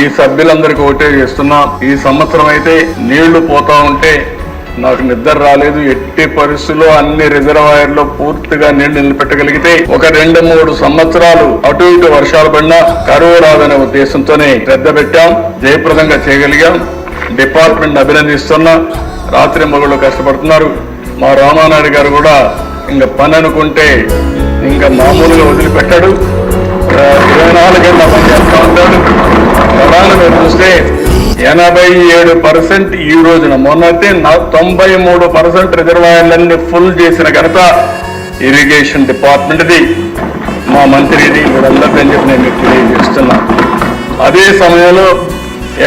ఈ సభ్యులందరికీ ఒకటే చేస్తున్నా, ఈ సంవత్సరం అయితే నీళ్లు పోతా ఉంటే నాకు నిద్ర రాలేదు. ఎట్టి పరిస్థితుల్లో అన్ని రిజర్వాయర్లో పూర్తిగా నీళ్లు నిలబెట్టగలిగితే ఒక 2-3 సంవత్సరాలు అటు ఇటు వర్షాలు పడినా కరువు రాదనే ఉద్దేశంతోనే శ్రద్ధ పెట్టాం, జయప్రదంగా చేయగలిగాం. డిపార్ట్మెంట్ అభినందిస్తున్నా. రాత్రి మగుళ్ళు కష్టపడుతున్నారు. మా రామానాయుడు గారు కూడా ఇంకా పని అనుకుంటే ఇంకా మామూలుగా వదిలిపెట్టాడు. 24 గంటల పని చేస్తా ఉంటాడు. ప్రధాన మీరు చూస్తే 87% ఈ రోజున, మొన్నైతే 93% రిజర్వాయర్లన్నీ ఫుల్ చేసిన ఘనత ఇరిగేషన్ డిపార్ట్మెంట్ది, మా మంత్రిది, వీళ్ళందరికీ అని చెప్పి నేను మీకు తెలియజేస్తున్నా. అదే సమయంలో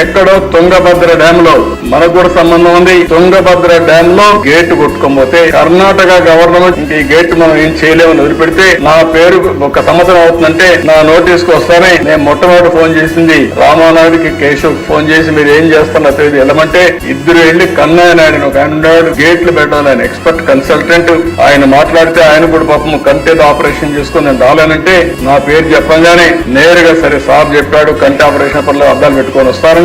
ఎక్కడో తుంగభద్ర డ్యామ్ లో మనకు కూడా సంబంధం ఉంది. తుంగభద్ర డ్యామ్ లో గేటు కొట్టుకోపోతే కర్ణాటక గవర్నమెంట్ ఇంక ఈ గేట్ మనం ఏం చేయలేమని వదిలిపెడితే నా పేరు 1 సంవత్సరం అవుతుందంటే నా నోటీస్ కు వస్తానే నేను మొట్టమొదటి ఫోన్ చేసింది రామానాయుడికి, కేశవ్ ఫోన్ చేసి మీరు ఏం చేస్తున్నా తెలియదు వెళ్ళమంటే ఇద్దరు వెళ్ళి కన్నయ్య నాయుడు ఒక ఆయన గేట్లు పెట్టాలి, ఆయన ఎక్స్పర్ట్ కన్సల్టెంట్, ఆయన మాట్లాడితే ఆయన కూడా పాపం కంటేది ఆపరేషన్ చేసుకుని నేను రాలేనంటే నా పేరు చెప్పగానే నేరుగా సరే సార్ చెప్పాడు కంటి ఆపరేషన్ పనులు అద్దాలు పెట్టుకొని వస్తారని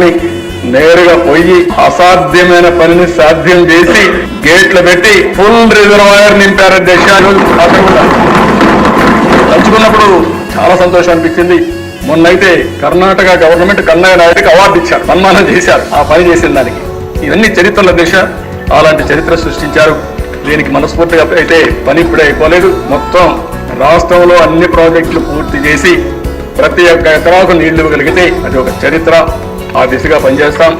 నేరుగా పోయి అసాధ్యమైన పనిని సాధ్యం చేసి గేట్లు పెట్టి ఫుల్ రిజర్వాయర్ నింపారు. దేశాలు తలుచుకున్నప్పుడు చాలా సంతోషం అనిపించింది. మొన్నైతే కర్ణాటక గవర్నమెంట్ కన్నయ్య నాయుడికి అవార్డు ఇచ్చారు, సన్మానం చేశారు ఆ పని చేసిన దానికి. ఇవన్నీ చరిత్రల దిశ, అలాంటి చరిత్ర సృష్టించారు. దీనికి మనస్ఫూర్తిగా అయితే పని ఇప్పుడే అయిపోలేదు. మొత్తం రాష్ట్రంలో అన్ని ప్రాజెక్టులు పూర్తి చేసి ప్రతి ఒక్క ఎకరాకు నీళ్లు ఇవ్వగలిగితే అది ఒక చరిత్ర. ఆ దిశగా పనిచేస్తాం.